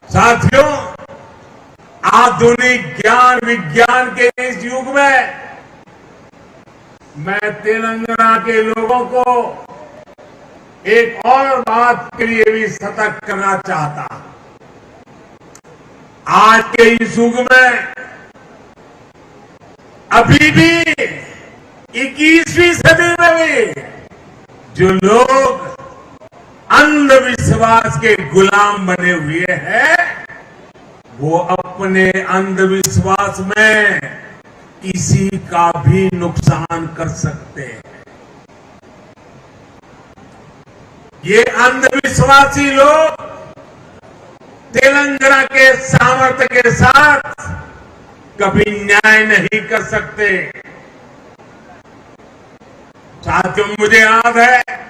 साथियों, आधुनिक ज्ञान विज्ञान के इस युग में मैं तेलंगाना के लोगों को एक और बात के लिए भी सतर्क करना चाहता हूं। आज के इस युग में अभी भी 21वीं सदी में भी जो लोग अंधविश्वास के गुलाम बने हुए हैं, वो अपने अंधविश्वास में किसी का भी नुकसान कर सकते हैं। ये अंधविश्वासी लोग तेलंगाना के सामर्थ्य के साथ कभी न्याय नहीं कर सकते। साथियों, मुझे याद है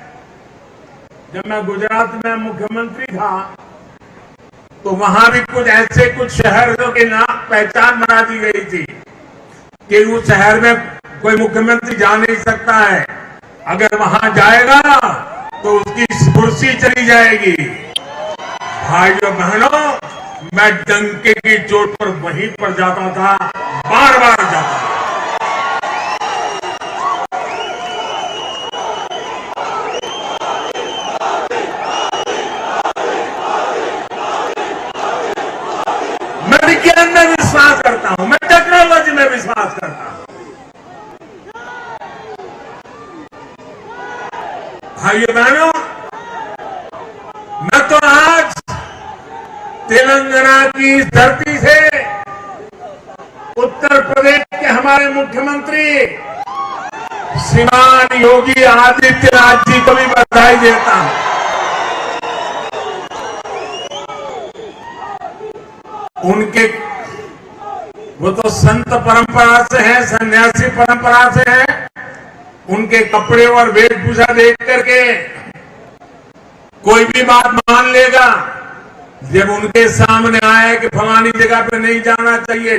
जब मैं गुजरात में मुख्यमंत्री था तो वहां भी कुछ शहरों के नाम पहचान बना दी गई थी कि उस शहर में कोई मुख्यमंत्री जा नहीं सकता है, अगर वहां जाएगा तो उसकी कुर्सी चली जाएगी। भाइयों बहनों, मैं डंके की चोट पर वहीं पर जाता था, बार बार जाता था। मैं विज्ञान में विश्वास करता हूं, मैं टेक्नोलॉजी में विश्वास करता हूं। भाइयों बहनों, मैं तो आज तेलंगाना की इस धरती से उत्तर प्रदेश के हमारे मुख्यमंत्री श्रीमान योगी आदित्यनाथ जी को भी बधाई देता हूं। उनके वो तो संत परंपरा से हैं, सन्यासी परंपरा से हैं। उनके कपड़े और वेशभूषा देख करके कोई भी बात मान लेगा। जब उनके सामने आया कि फलानी जगह पे नहीं जाना चाहिए,